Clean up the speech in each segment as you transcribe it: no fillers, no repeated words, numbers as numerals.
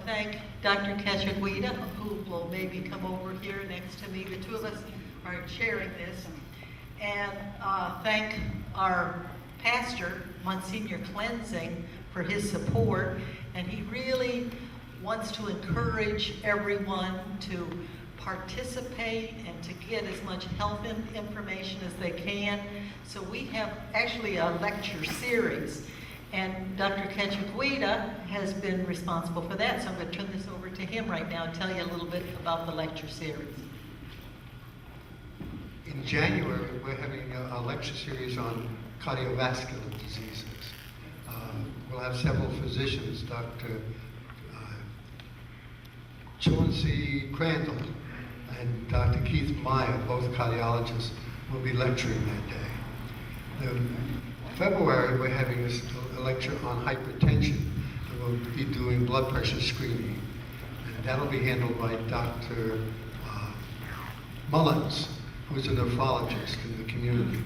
thank Dr. Cachaguida, who will maybe come over here next to me. The two of us are sharing this. And thank our pastor, Monsignor Cleansing, for his support. And he really wants to encourage everyone to participate and to get as much health information as they can. So we have actually a lecture series. And Dr. Cachaguida has been responsible for that, so I'm going to turn this over to him right now and tell you a little bit about the lecture series. In January, we're having a lecture series on cardiovascular diseases. We'll have several physicians, Dr. Chauncey Crandall and Dr. Keith Meyer, both cardiologists, will be lecturing that day. In February, we're having a lecture on hypertension, and we'll be doing blood pressure screening. And that'll be handled by Dr. Mullins, who's a nephrologist in the community.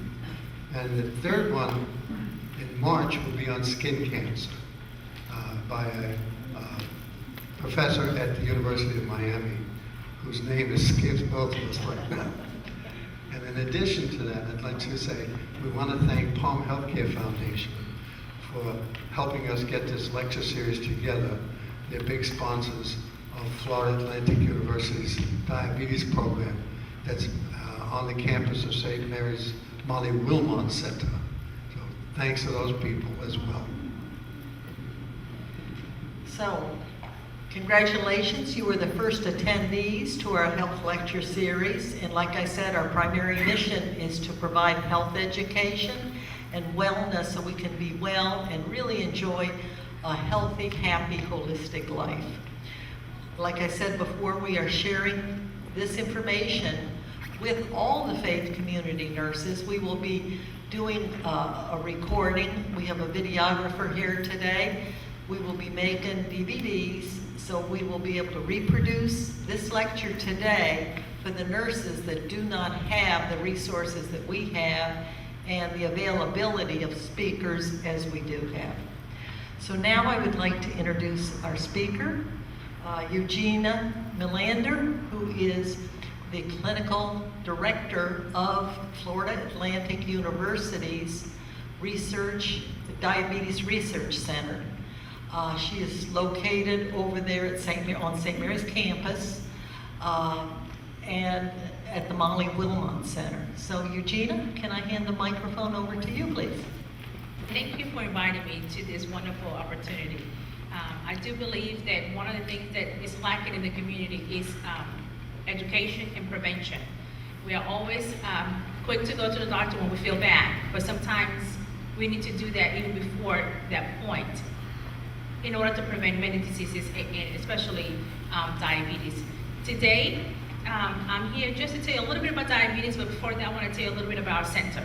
And the third one in March will be on skin cancer by a professor at the University of Miami, whose name escapes both of us right now. And in addition to that, I'd like to say we want to thank Palm Healthcare Foundation for helping us get this lecture series together. They're big sponsors of Florida Atlantic University's diabetes program that's on the campus of St. Mary's Molly Wilmot Center. So thanks to those people as well. So, congratulations, you were the first attendees to our health lecture series. And like I said, our primary mission is to provide health education and wellness so we can be well and really enjoy a healthy, happy, holistic life. Like I said before, we are sharing this information with all the faith community nurses. We will be doing a recording. We have a videographer here today. We will be making DVDs, so we will be able to reproduce this lecture today for the nurses that do not have the resources that we have and the availability of speakers as we do have. So now I would like to introduce our speaker, Eugenia Melander, who is the clinical director of Florida Atlantic University's Diabetes Research Center. She is located over there at on St. Mary's campus and at the Molly Wilmot Center. So Eugenia, can I hand the microphone over to you, please? Thank you for inviting me to this wonderful opportunity. I do believe that one of the things that is lacking in the community is education and prevention. We are always quick to go to the doctor when we feel bad, but sometimes we need to do that even before that point in order to prevent many diseases, and especially diabetes. Today, I'm here just to tell you a little bit about diabetes, but before that, I want to tell you a little bit about our center.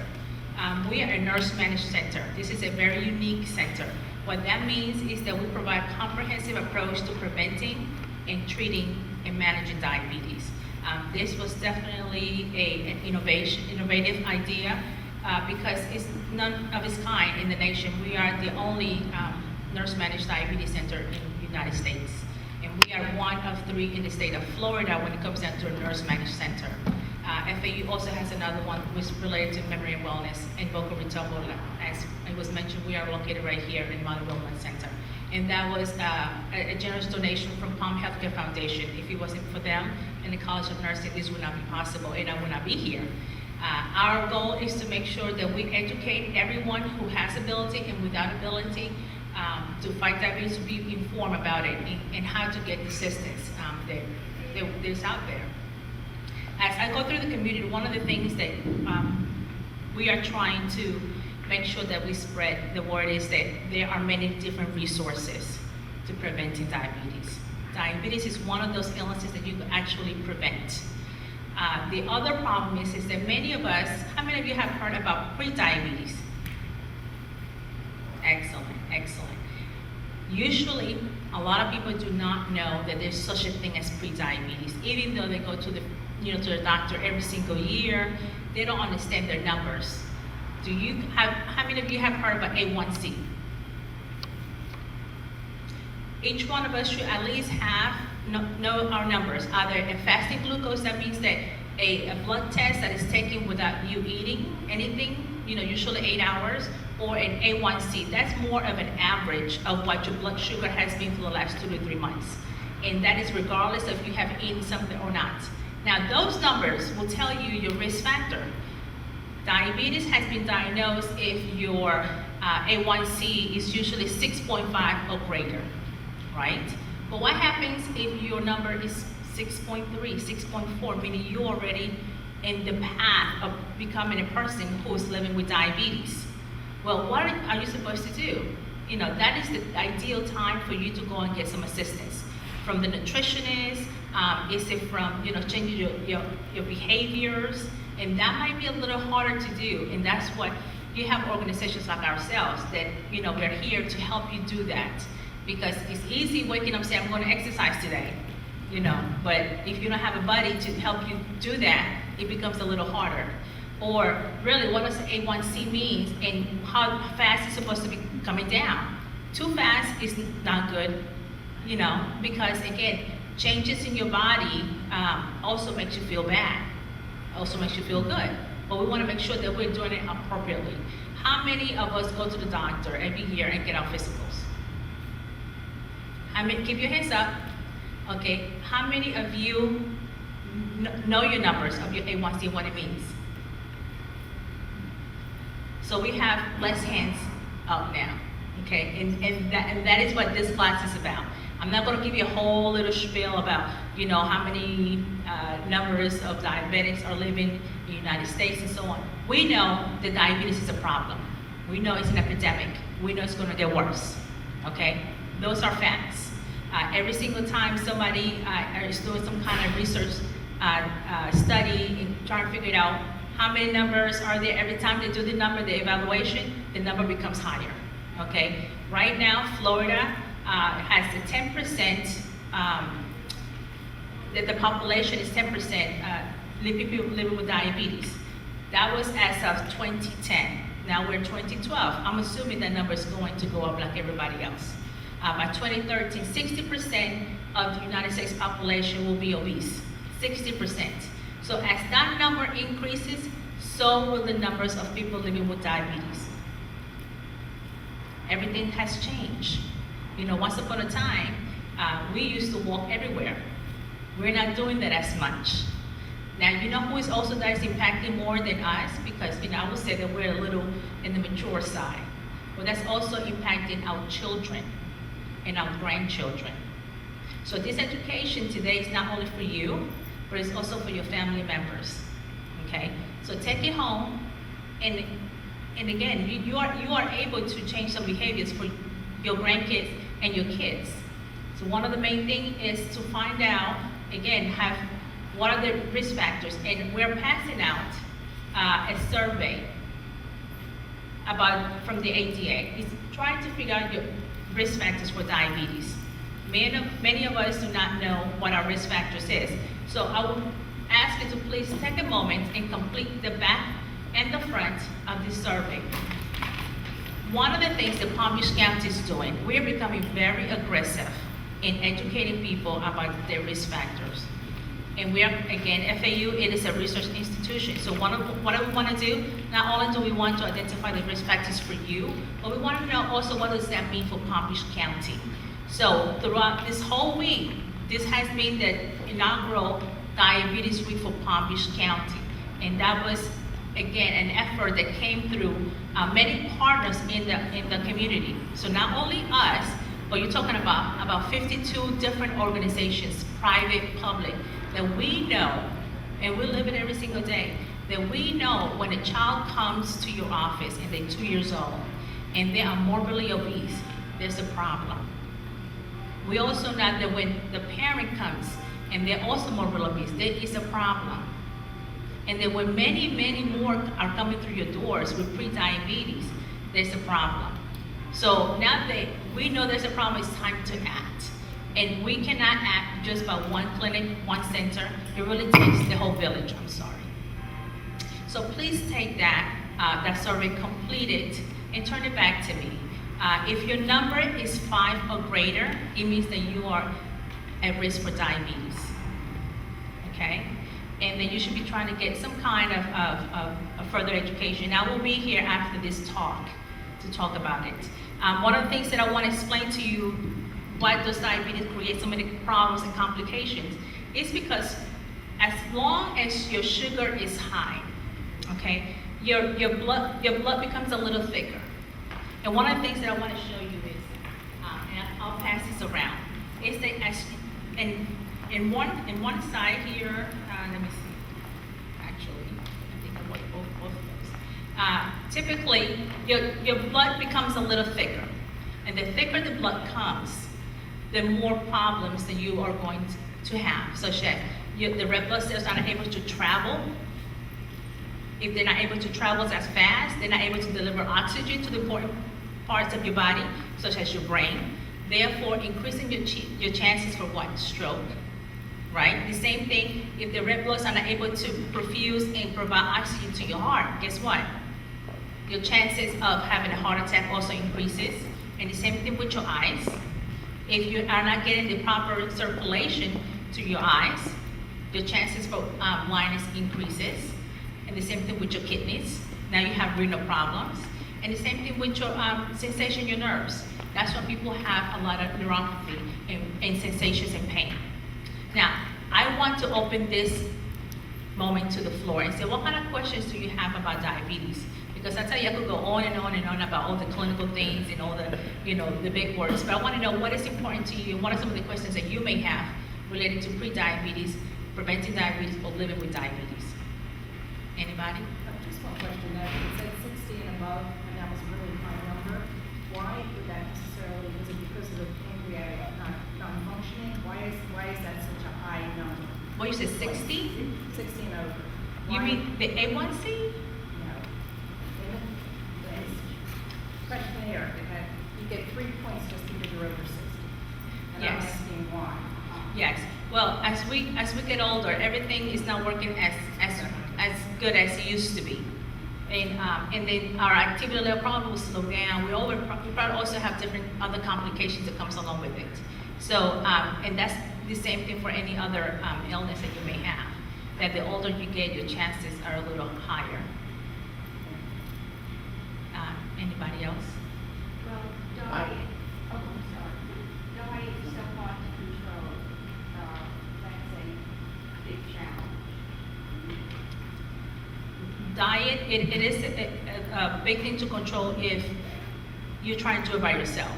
We are a nurse-managed center. This is a very unique center. What that means is that we provide a comprehensive approach to preventing and treating and managing diabetes. This was definitely an innovative idea because it's none of its kind in the nation. We are the only nurse-managed diabetes center in the United States. And we are one of 3 in the state of Florida when it comes down to a nurse-managed center. FAU also has another one which is related to memory and wellness in Boca Raton. As it was mentioned, we are located right here in Molly Wilmot Center. And that was a generous donation from Palm Healthcare Foundation. If it wasn't for them and the College of Nursing, this would not be possible, and I would not be here. Our goal is to make sure that we educate everyone who has ability and without ability to fight diabetes, to be informed about it and how to get the assistance there's out there. As I go through the community, one of the things that we are trying to make sure that we spread the word is that there are many different resources to preventing diabetes. Diabetes is one of those illnesses that you can actually prevent. The other problem is that many of us, how many of you have heard about pre-diabetes? Excellent, excellent. Usually, a lot of people do not know that there's such a thing as pre-diabetes. Even though they go to the doctor every single year, they don't understand their numbers. How many of you have heard about A1C? each one of us should at least know our numbers. Either a fasting glucose, that means that a blood test that is taken without you eating anything, usually 8 hours, or an A1C. That's more of an average of what your blood sugar has been for the last 2 to 3 months. And that is regardless if you have eaten something or not. Now, those numbers will tell you your risk factor. Diabetes has been diagnosed if your A1C is usually 6.5 or greater, right? But what happens if your number is 6.3, 6.4, meaning you're already in the path of becoming a person who is living with diabetes? Well, what are you supposed to do? That is the ideal time for you to go and get some assistance from the nutritionist. Is it from, changing your behaviors? And that might be a little harder to do. And that's what you have organizations like ourselves that, we're here to help you do that. Because it's easy waking up and saying, I'm going to exercise today, but if you don't have a buddy to help you do that, it becomes a little harder. Or really, what does A1C mean and how fast it's supposed to be coming down? Too fast is not good, because again, changes in your body also makes you feel bad, also makes you feel good. But we want to make sure that we're doing it appropriately. How many of us go to the doctor every year and get our physicals? Keep your hands up. Okay, how many of you know your numbers of your A1C, what it means? So we have less hands up now, okay? And that is what this class is about. I'm not going to give you a whole little spiel about, how many numbers of diabetics are living in the United States and so on. We know that diabetes is a problem. We know it's an epidemic. We know it's going to get worse, okay? Those are facts. Every single time somebody is doing some kind of research study and trying to figure it out, how many numbers are there? Every time they do the evaluation, the number becomes higher, okay? Right now, Florida has a 10%, that the population is 10% people living with diabetes. That was as of 2010. Now we're 2012. I'm assuming that number is going to go up like everybody else. By 2013, 60% of the United States population will be obese, 60%. So as that number increases, so will the numbers of people living with diabetes. Everything has changed. Once upon a time, we used to walk everywhere. We're not doing that as much. Now, who is also that is impacting more than us? Because, I would say that we're a little in the mature side. But that's also impacting our children and our grandchildren. So this education today is not only for you, but it's also for your family members, okay? So take it home, and again, you are able to change some behaviors for your grandkids and your kids. So one of the main things is to find out, again, what are the risk factors, and we're passing out a survey from the ADA. It's trying to figure out your risk factors for diabetes. Many of us do not know what our risk factors is. So I would ask you to please take a moment and complete the back and the front of this survey. One of the things that Palm Beach County is doing, we're becoming very aggressive in educating people about their risk factors. And we are, again, FAU, it is a research institution. So what we want to do, not only do we want to identify the risk factors for you, but we want to know also what does that mean for Palm Beach County. So throughout this whole week, this has been the inaugural Diabetes Week for Palm Beach County. And that was, again, an effort that came through many partners in the community. So not only us, but you're talking about 52 different organizations, private, public, that we know, and we live it every single day, that we know when a child comes to your office and they're 2 years old and they are morbidly obese, there's a problem. We also know that when the parent comes and they're also morbidly obese, there is a problem. And then when many, many more are coming through your doors with pre-diabetes, there's a problem. So now that we know there's a problem, it's time to act. And we cannot act just by one clinic, one center. It really takes the whole village, I'm sorry. So please take that survey, complete it, and turn it back to me. If your number is 5 or greater, it means that you are at risk for diabetes, okay? And then you should be trying to get some kind of further education. I will be here after this talk to talk about it. One of the things that I want to explain to you, why does diabetes create so many problems and complications, is because as long as your sugar is high, okay, your blood becomes a little thicker. And one of the things that I want to show you is, and I'll pass this around, is that as in one side here, let me see. Actually, I think I want both of those. Typically, your blood becomes a little thicker, and the thicker the blood comes, the more problems that you are going to have, such as the red blood cells are not able to travel. If they're not able to travel as fast, they're not able to deliver oxygen to the important parts of your body, such as your brain, therefore increasing your chances for what? Stroke, right? The same thing, if the red blood cells are not able to perfuse and provide oxygen to your heart, guess what? Your chances of having a heart attack also increases. And the same thing with your eyes. If you are not getting the proper circulation to your eyes, your chances for blindness increases. And the same thing with your kidneys. Now you have renal problems. And the same thing with your sensation in your nerves. That's why people have a lot of neuropathy and sensations and pain. Now, I want to open this moment to the floor and say, what kind of questions do you have about diabetes? Because I tell you, I could go on and on and on about all the clinical things and all the, the big words. But I want to know what is important to you and what are some of the questions that you may have related to pre-diabetes, preventing diabetes, or living with diabetes. Anybody? Just one question. It said 60 and above, and that was a really high number. Why would that necessarily? Was it because of the pancreatic not functioning? Why is that such a high number? What, you said 60? 60 and over. You Why? mean the A1C? No. The questionnaire, you get 3 points just because you're over 60. And Yes. I'm asking why. Yes. Well, as we get older, everything is not working as good as it used to be. And then our activity level probably will slow down. We probably also have different other complications that comes along with it. So, and that's the same thing for any other illness that you may have. That the older you get, your chances are a little higher. Anybody else? Well, diet, oh, I'm sorry. Diet is so hard to control. That's a big challenge. Diet, it is a big thing to control if you're trying to do it by yourself.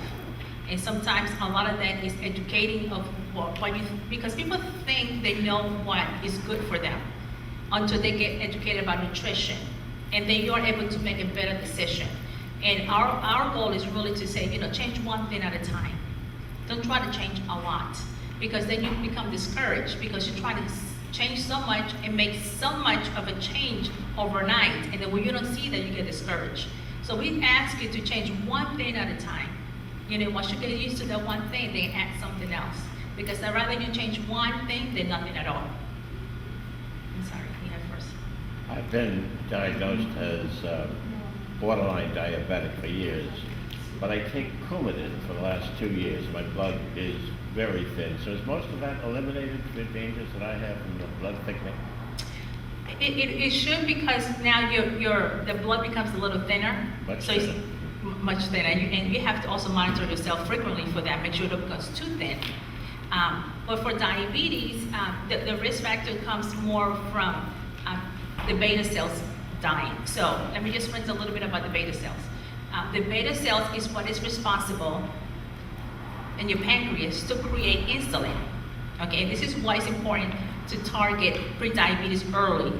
And sometimes a lot of that is educating of what you, because people think they know what is good for them until they get educated about nutrition. And then you're able to make a better decision. And our goal is really to say, change one thing at a time. Don't try to change a lot, because then you become discouraged because you're trying to change so much and make so much of a change overnight, and then when you don't see that, you get discouraged. So we ask you to change one thing at a time. Once you get used to that one thing, then add something else. Because I'd rather you change one thing than nothing at all. I'm sorry, you have first. I've been diagnosed as borderline diabetic for years, but I take Coumadin for the last 2 years. My blood is very thin. So is most of that eliminated, the dangers that I have from the blood thickening? It should, because now the blood becomes a little thinner. Much so it's thinner. much thinner. And you have to also monitor yourself frequently for that. Make sure it becomes too thin. But for diabetes, the risk factor comes more from the beta cells dying. So let me just rant a little bit about the beta cells. The beta cells is what is responsible in your pancreas to create insulin. Okay, this is why it's important to target prediabetes early.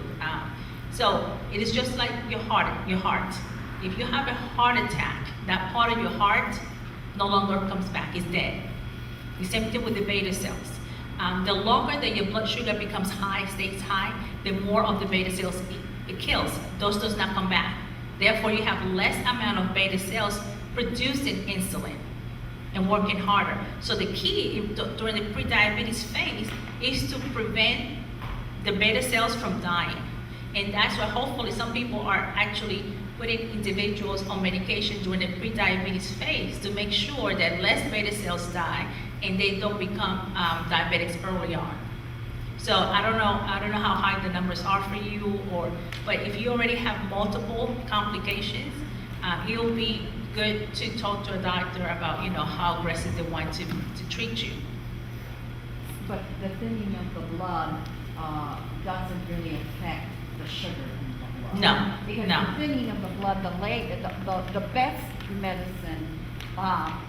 So it is just like your heart. If you have a heart attack, that part of your heart no longer comes back, it's dead. The same thing with the beta cells. The longer that your blood sugar becomes high, stays high, the more of the beta cells it kills. Those does not come back. Therefore, you have less amount of beta cells producing insulin and working harder. So the key during the prediabetes phase is to prevent the beta cells from dying. And that's why hopefully some people are actually putting individuals on medication during the pre-diabetes phase to make sure that less beta cells die and they don't become diabetics early on. So I don't know how high the numbers are for you, but if you already have multiple complications, it'll be good to talk to a doctor about, how aggressive they want to treat you. But the thinning of the blood doesn't really affect the sugar in the blood. No, Because no. the thinning of the blood, the best medicine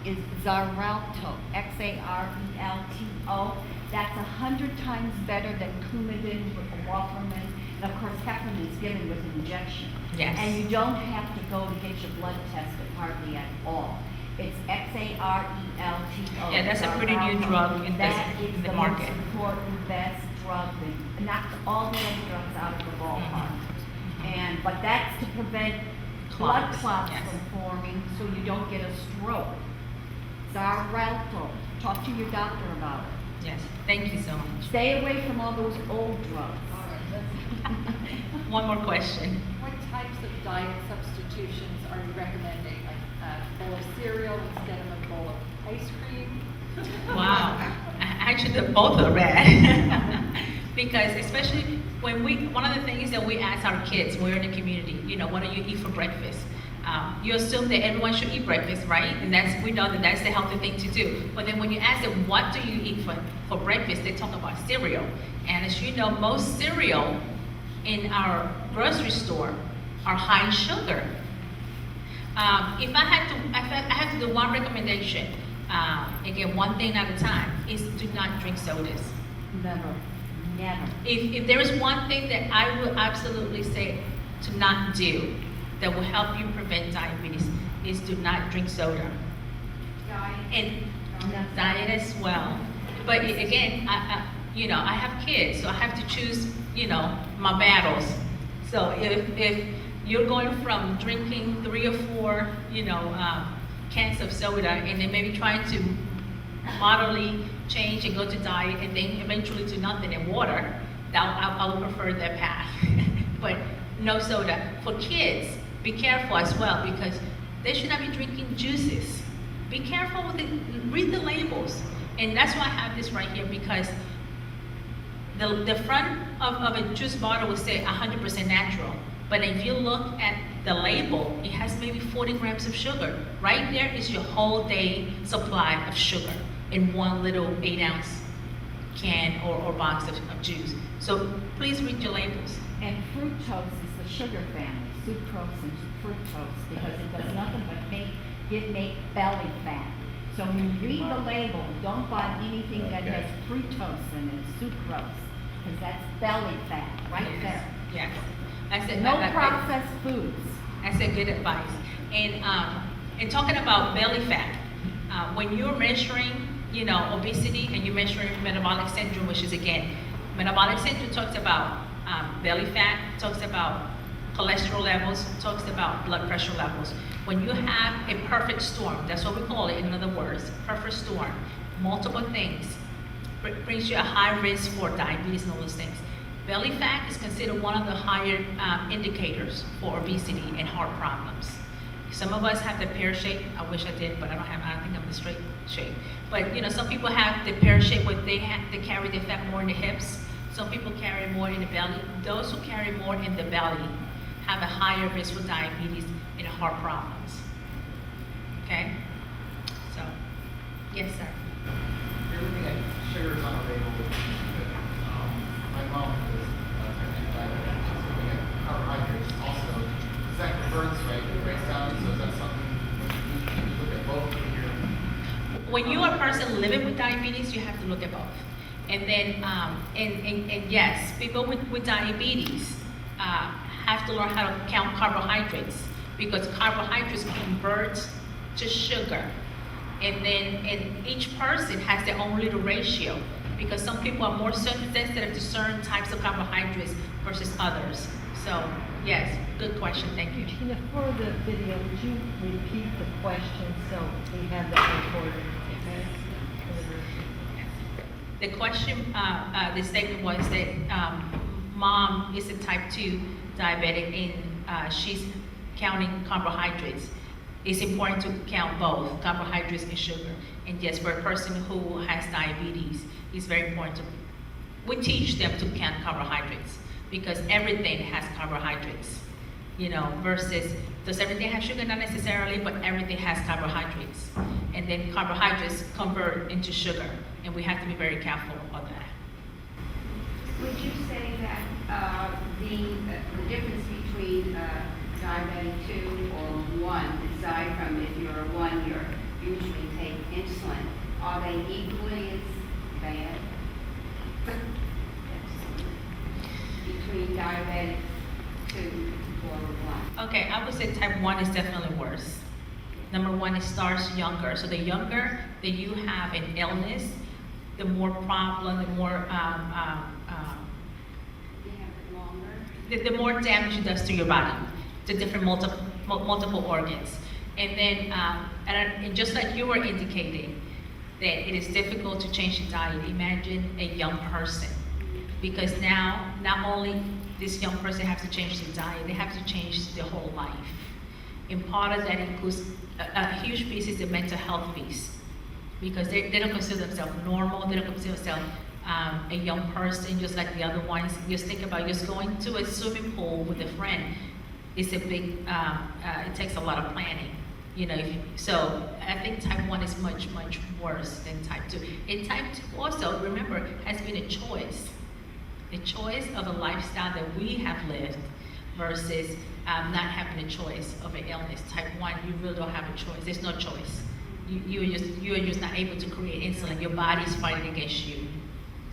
is Xarelto, Xarelto. That's 100 times better than Coumadin with the Warfarin. And of course, heparin is given with an injection. Yes. And you don't have to go to get your blood tested hardly at all. It's Xarelto. Yeah, that's a pretty new drug in the market. That is the most important, best drug that knocks all the other drugs out of the ballpark. But that's to prevent blood Clots, clots yes. from forming, so you don't get a stroke. Xarelto, talk to your doctor about it. Yes, thank you so much. Stay away from all those old drugs. One more question. What types of diet substitutions are you recommending? Like a bowl of cereal instead of a bowl of ice cream? Wow. Actually, both are bad. Because especially one of the things that we ask our kids, when we're in the community, what do you eat for breakfast? You assume that everyone should eat breakfast, right? And we know that that's the healthy thing to do. But then when you ask them, what do you eat for breakfast, they talk about cereal. And as you know, most cereal in our grocery store are high in sugar. If I had to do one recommendation, again, one thing at a time, is do not drink sodas. Never. If there is one thing that I would absolutely say to not do that will help you prevent diabetes, is do not drink soda. And diet as well. But again, I have kids, so I have to choose, my battles. So if you're going from drinking 3 or 4, cans of soda, and then maybe trying to moderately change and go to diet, and then eventually to nothing and water, I would prefer that path. But no soda. For kids, be careful as well, because they should not be drinking juices. Be careful with it. Read the labels. And that's why I have this right here, because the front of a juice bottle will say 100% natural. But if you look at the label, it has maybe 40 grams of sugar. Right there is your whole day supply of sugar in one little 8-ounce can or box of juice. So please read your labels. And fructose is the sugar family, sucrose and fructose, because it does nothing but make belly fat. So when you read the label, don't buy anything that has fructose in it, sucrose, because that's belly fat, right there. Yes. I said, No processed foods. That's a good advice. And talking about belly fat, when you're measuring, obesity, and you're measuring metabolic syndrome, which is again, metabolic syndrome talks about belly fat, talks about cholesterol levels, talks about blood pressure levels. When you have a perfect storm, that's what we call it in other words, perfect storm, multiple things, brings you a high risk for diabetes and all those things. Belly fat is considered one of the higher indicators for obesity and heart problems. Some of us have the pear shape. I wish I did, but I don't think I'm the straight shape. But some people have the pear shape where they carry the fat more in the hips. Some people carry more in the belly. Those who carry more in the belly have a higher risk for diabetes and heart problems. Okay? So, yes, sir. You're looking at sugars on a label. My mom was type 2 diabetic. She's looking at carbohydrates also. Is that converts, right? It breaks down. So is that something you look at both of your? When you are a person living with diabetes, you have to look at both. And then, and yes, people with diabetes have to learn how to count carbohydrates, because carbohydrates convert to sugar. And each person has their own little ratio, because some people are more sensitive to certain types of carbohydrates versus others. So, yes, good question, thank you. Tina, for the video, would you repeat the question so we have that recorded? Okay? The question, the statement was that mom is a type 2 diabetic, and she's counting carbohydrates. It's important to count both carbohydrates and sugar. And yes, for a person who has diabetes, it's very important to, we teach them to count carbohydrates because everything has carbohydrates, you know, versus, does everything have sugar? Not necessarily, but everything has carbohydrates. And then carbohydrates convert into sugar, and we have to be very careful of that. Would you say that the difference between diabetic 2 or 1, aside from if you're a 1, you usually take insulin, are they equally as bad? Between diabetic 2 or 1? Okay, I would say type 1 is definitely worse. Number 1, it starts younger. So the younger that you have an illness, the more problem, the more You have it longer? the more damage it does to your body, to different multiple organs. And then, and just like you were indicating, that it is difficult to change the diet. Imagine a young person, because now not only this young person has to change the diet, they have to change their whole life. And part of that includes a huge piece is the mental health piece, because they don't consider themselves normal, they don't consider themselves a young person just like the other ones. Just think about just going to a swimming pool with a friend. It's a big, it takes a lot of planning, you know. So I think type 1 is much, much worse than type 2. And type 2 also, remember, has been a choice of a lifestyle that we have lived versus not having a choice of an illness. Type 1, you really don't have a choice. There's no choice. You are just not able to create insulin. Your body's fighting against you.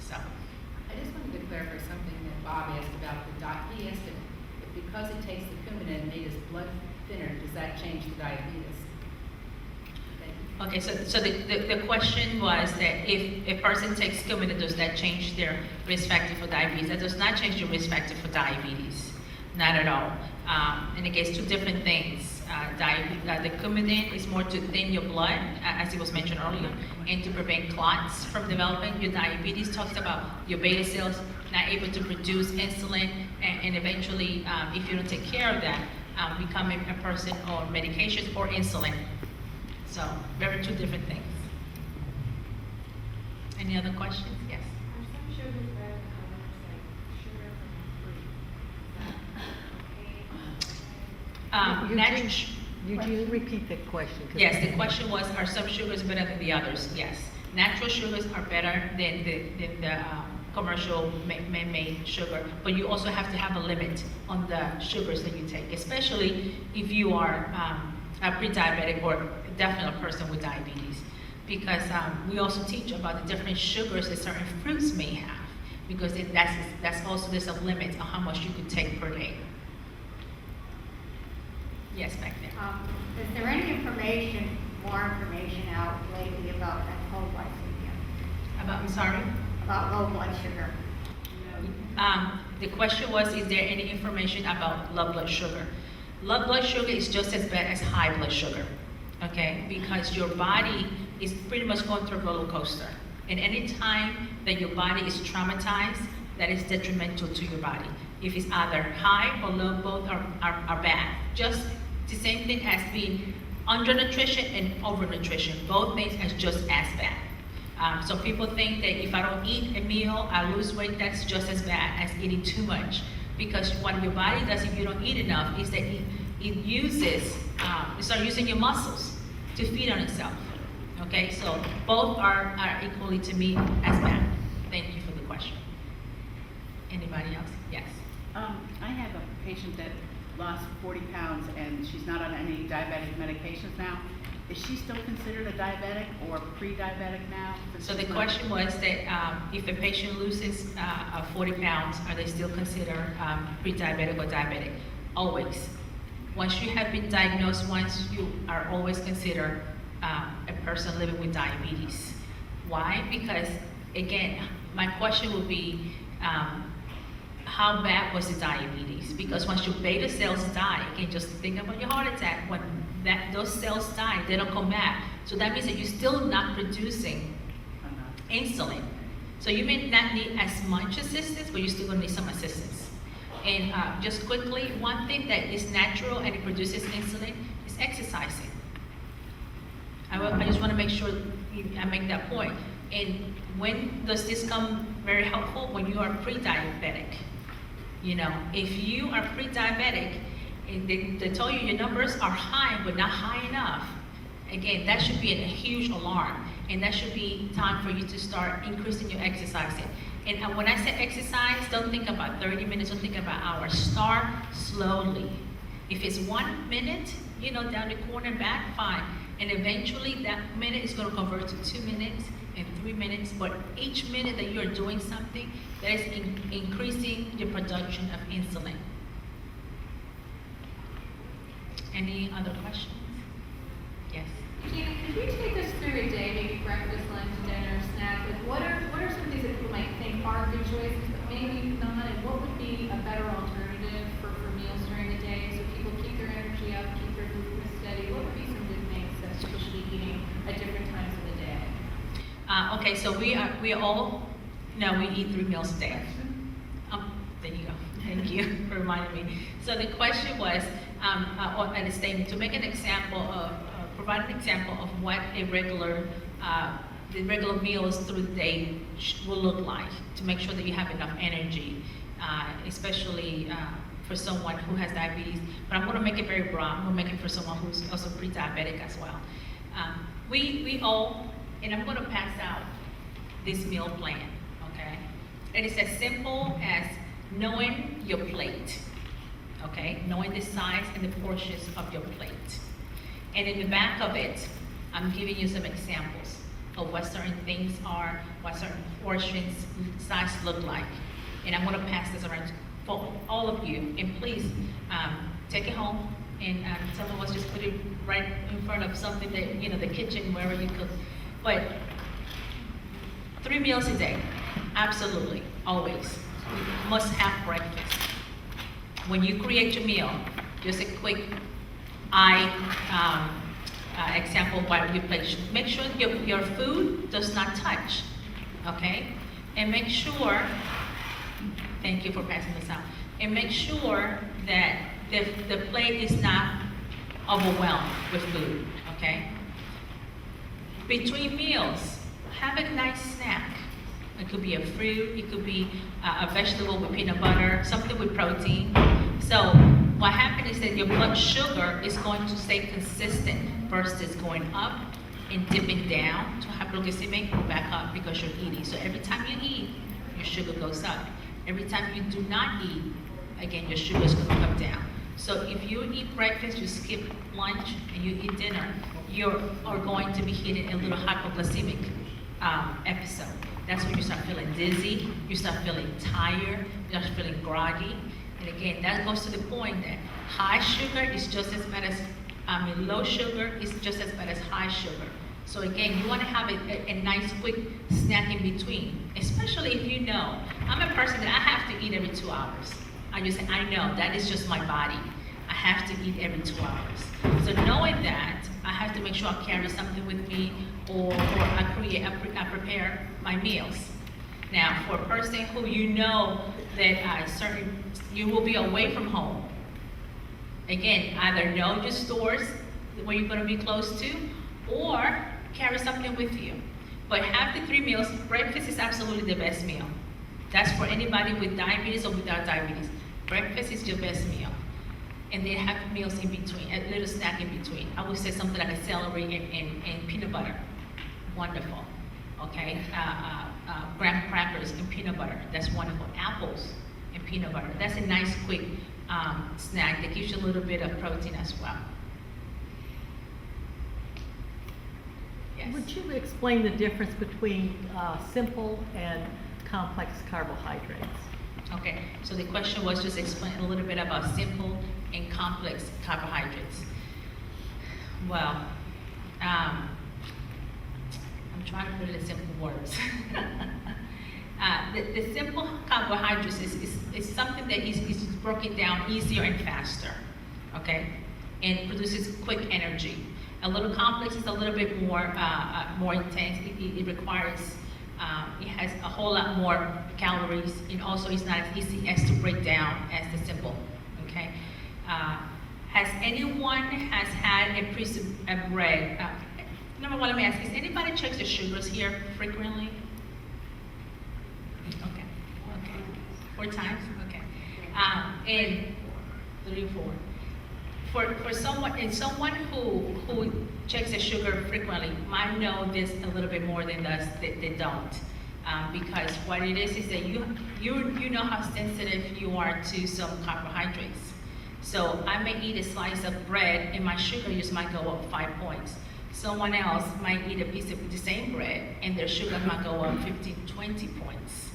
So. I just wanted to clarify something that Bob asked about the diet. He asked if because it takes the Coumadin and made his blood thinner, does that change the diabetes? Okay, so the question was that if a person takes Coumadin, does that change their risk factor for diabetes? That does not change your risk factor for diabetes, not at all. And it gets two different things. The Coumadin is more to thin your blood, as it was mentioned earlier, and to prevent clots from developing. Your diabetes talks about your beta cells not able to produce insulin, and eventually, if you don't take care of that, becoming a person on medications or insulin. So, very two different things. Any other questions? Yes. Are some sugars better than others, like sugar from fruit? Eugene, repeat the question. 'cause- Yes, the question was, are some sugars better than the others? Yes. Natural sugars are better than the commercial man-made sugar, but you also have to have a limit on the sugars that you take, especially if you are a pre-diabetic or definitely a person with diabetes. Because we also teach about the different sugars that certain fruits may have, because that's also, there's a limit on how much you could take per day. Yes, back there. Is there any more information out lately about hypoglycemia, About, I'm sorry? about low blood sugar? The question was, is there any information about low blood sugar? Low blood sugar is just as bad as high blood sugar, okay? Because your body is pretty much going through a roller coaster. And any time that your body is traumatized, that is detrimental to your body. If it's either high or low, both are bad. Just the same thing as being undernutrition and overnutrition. Both things are just as bad. So people think that if I don't eat a meal, I lose weight, that's just as bad as eating too much. Because what your body does if you don't eat enough is that it starts using your muscles to feed on itself. Okay, so both are equally to me as bad. Thank you for the question. Anybody else? Yes. I have a patient that lost 40 pounds and she's not on any diabetic medications now. Is she still considered a diabetic or pre-diabetic now? So the question was that if a patient loses 40 pounds, are they still considered pre-diabetic or diabetic? Always. Once you have been diagnosed once, you are always considered a person living with diabetes. Why? Because, again, my question would be, how bad was the diabetes? Because once your beta cells die, again, just think about your heart attack. When those cells die, they don't come back. So that means that you're still not producing insulin. So you may not need as much assistance, but you're still gonna need some assistance. And just quickly, one thing that is natural and it produces insulin is exercising. I just want to make sure I make that point. And when does this come very helpful? When you are pre-diabetic. You know, if you are pre-diabetic, and they tell you your numbers are high, but not high enough, again, that should be a huge alarm. And that should be time for you to start increasing your exercising. And when I say exercise, don't think about 30 minutes, don't think about hours. Start slowly. If it's 1 minute, you know, down the corner and back, fine. And eventually that minute is going to convert to 2 minutes and 3 minutes. But each minute that you're doing something, that is increasing your production of insulin. Any other questions? Yes. Gina, could you take us through a day, maybe breakfast, lunch, dinner, snack? Like, what are some things that people might think are good choices, but maybe not? And what would be a better alternative for meals during the day so people keep their energy up, keep their glucose steady? What would be some good things that people should be eating at different times of the day? Okay, so we all know we eat 3 meals a day. There you go. Thank you for reminding me. So the question was, and the statement, to make an example of, provide an example of what a regular, the regular meals through the day will look like, to make sure that you have enough energy, especially for someone who has diabetes. But I'm going to make it very broad. I'm going to make it for someone who's also pre-diabetic as well. We all, and I'm going to pass out this meal plan, okay? It is as simple as knowing your plate, okay? Knowing the size and the portions of your plate. And in the back of it, I'm giving you some examples of what certain things are, what certain portions size look like. And I'm going to pass this around for all of you. And please take it home, and some of us just put it right in front of something that, you know, the kitchen, wherever you cook. But 3 meals a day, absolutely, always. You must have breakfast. When you create your meal, just a quick example of what you plate. Make sure your food does not touch, okay? And make sure, thank you for passing this out, and make sure that the plate is not overwhelmed with food, okay? Between meals, have a nice snack. It could be a fruit, it could be a vegetable with peanut butter, something with protein. So what happens is that your blood sugar is going to stay consistent versus going up and dipping down to hypoglycemic or back up because you're eating. So every time you eat, your sugar goes up. Every time you do not eat, again, your sugar is going to come down. So if you eat breakfast, you skip lunch, and you eat dinner, you are going to be hitting a little hypoglycemic episode. That's when you start feeling dizzy, you start feeling tired, you start feeling groggy. And again, that goes to the point that high sugar is just as bad as, low sugar is just as bad as high sugar. So again, you want to have a nice quick snack in between, especially if you know, I'm a person that I have to eat every 2 hours. I know, that is just my body. I have to eat every 2 hours. So knowing that, I have to make sure I carry something with me, or I prepare my meals. Now, for a person who you know that you will be away from home, again, either know your stores where you're going to be close to, or carry something with you. But have the 3 meals. Breakfast is absolutely the best meal. That's for anybody with diabetes or without diabetes. Breakfast is your best meal. And then have meals in between, a little snack in between. I would say something like a celery and peanut butter. Wonderful. Okay? Graham crackers and peanut butter. That's wonderful. Apples and peanut butter. That's a nice quick snack that gives you a little bit of protein as well. Yes. Would you explain the difference between simple and complex carbohydrates? Okay, so the question was just explain a little bit about simple and complex carbohydrates. Well, I'm trying to put it in simple words. The simple carbohydrates is something that is broken down easier and faster, okay? And produces quick energy. A little complex is a little bit more intense. It requires it has a whole lot more calories, and also it's not as easy as to break down as the simple, okay? Has anyone has had a piece of bread? Number one, let me ask, is anybody checks the sugars here frequently? Okay, okay. 4 times, okay. And 3, 4. For someone who checks the sugar frequently might know this a little bit more than us that they don't. Because what it is that you know how sensitive you are to some carbohydrates. So I may eat a slice of bread and my sugar use might go up 5 points. Someone else might eat a piece of the same bread and their sugar might go up 15, 20 points.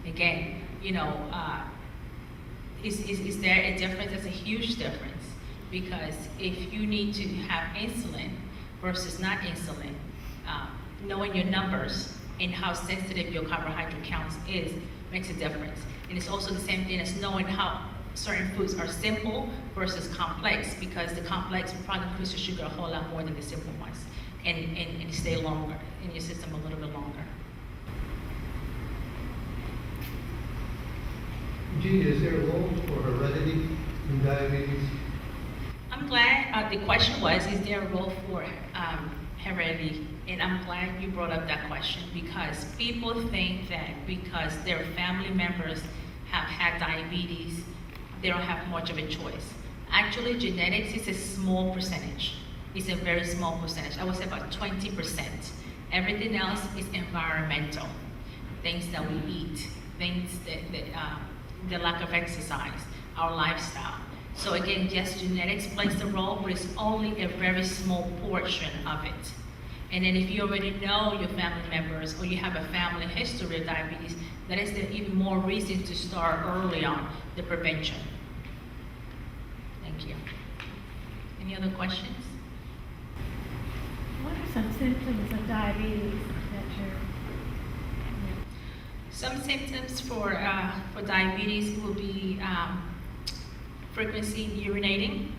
Again, you know, is there a difference? There's a huge difference, because if you need to have insulin versus not insulin, knowing your numbers and how sensitive your carbohydrate counts is makes a difference. And it's also the same thing as knowing how certain foods are simple versus complex, because the complex will probably increase your sugar a whole lot more than the simple ones, and stay longer in your system a little bit longer. Gee, is there a role for heredity in diabetes? I'm glad the question was, is there a role for heredity? And I'm glad you brought up that question, because people think that because their family members have had diabetes, they don't have much of a choice. Actually, genetics is a small percentage. It's a very small percentage. I would say about 20%. Everything else is environmental. Things that we eat, things that the lack of exercise, our lifestyle. So again, yes, genetics plays a role, but it's only a very small portion of it. And then if you already know your family members, or you have a family history of diabetes, that is the even more reason to start early on the prevention. Thank you. Any other questions? What are some symptoms of diabetes that you're? Some symptoms for diabetes will be frequency urinating,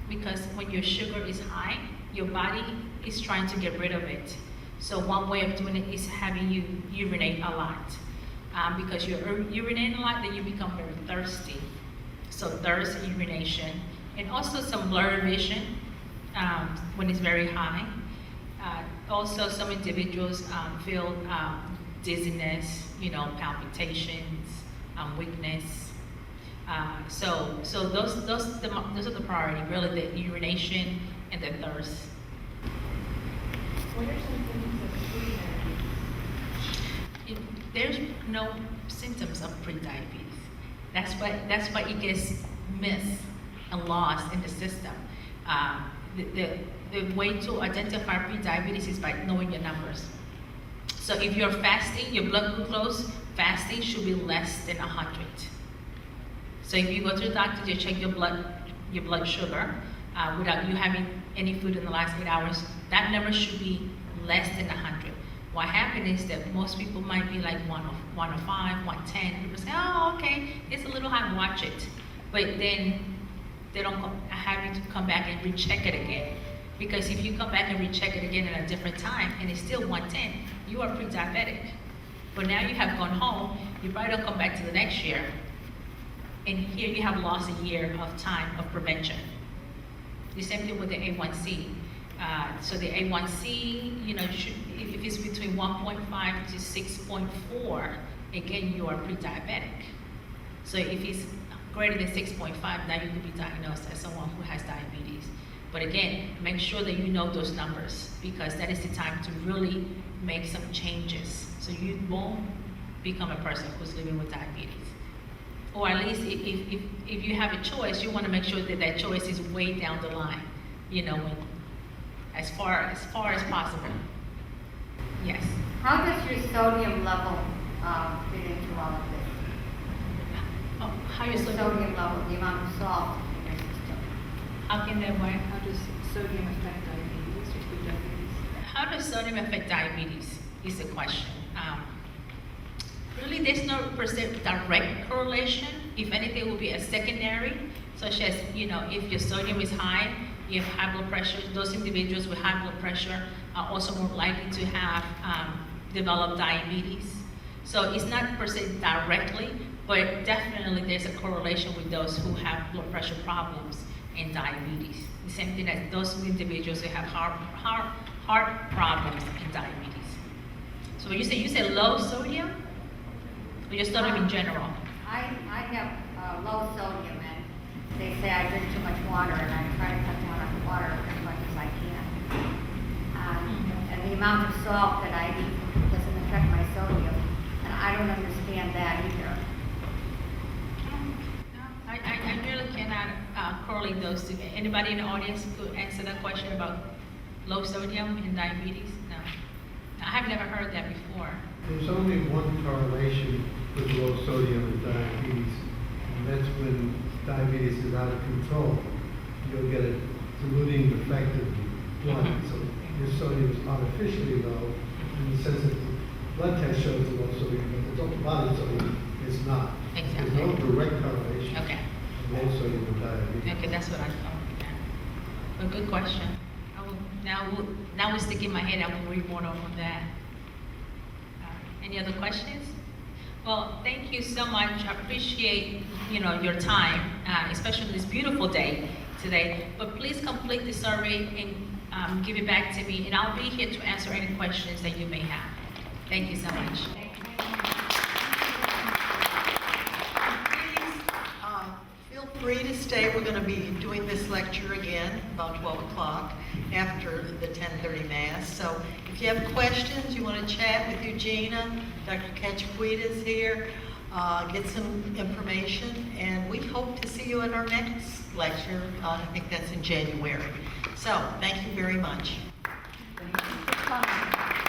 because when your sugar is high, your body is trying to get rid of it. So one way of doing it is having you urinate a lot. Because you're urinating a lot, then you become very thirsty. So thirst, urination, and also some blurred vision when it's very high. Also, some individuals feel dizziness, palpitations, weakness. So those are the priority, really, the urination and the thirst. What are some symptoms of pre-diabetes? There's no symptoms of prediabetes. That's why it gets missed and lost in the system. The way to identify prediabetes is by knowing your numbers. So if you're fasting, your blood glucose fasting should be less than 100. So if you go to the doctor to check your blood sugar without you having any food in the last 8 hours, that number should be less than 100. What happens is that most people might be like 105, 110. People say, oh, okay, it's a little high, watch it. But then they don't have you to come back and recheck it again. Because if you come back and recheck it again at a different time and it's still 110, you are pre-diabetic. But now you have gone home, you probably don't come back to the next year. And here you have lost a year of time of prevention. The same thing with the A1C. So the A1C, if it's between 1.5 to 6.4, again, you are pre-diabetic. So if it's greater than 6.5, now you could be diagnosed as someone who has diabetes. But again, make sure that you know those numbers, because that is the time to really make some changes, so you won't become a person who's living with diabetes. Or at least if you have a choice, you want to make sure that that choice is way down the line, as far as possible. Yes. How does your sodium level fit into all of this? Oh, how Your your sodium level, the amount of salt in your system. How can that work? How does sodium affect diabetes or prediabetes? How does sodium affect diabetes is the question. Really, there's no per se direct correlation. If anything, it will be a secondary, such as, if your sodium is high, you have high blood pressure. Those individuals with high blood pressure are also more likely to have develop diabetes. So it's not per se directly, but definitely there's a correlation with those who have blood pressure problems and diabetes. The same thing as those individuals who have heart problems and diabetes. So when you say low sodium, or just sodium in general? I have low sodium, and they say I drink too much water, and I try to cut down on water as much as I can. And the amount of salt that I eat doesn't affect my sodium, and I don't understand that either. I really cannot correlate those two. Anybody in the audience could answer that question about low sodium and diabetes? No. I have never heard that before. There's only one correlation with low sodium and diabetes, and that's when diabetes is out of control. You'll get a diluting effect of blood. Mhm. So your sodium is artificially low in the sense that the blood test shows the low sodium, but the total body sodium is not. There's no Exactly. direct correlation Okay. of low sodium and diabetes. Okay, that's what I thought. Yeah. But good question. Now we're sticking my head. I will read more on that. Any other questions? Well, thank you so much. I appreciate, your time, especially this beautiful day today. But please complete the survey and give it back to me, and I'll be here to answer any questions that you may have. Thank you so much. Feel free to stay. We're going to be doing this lecture again about 12 o'clock after the 10:30 Mass. So if you have questions, you want to chat with Eugenia, Dr. Ketchquita is here, get some information, and we hope to see you at our next lecture. I think that's in January. So thank you very much. Thank you for coming.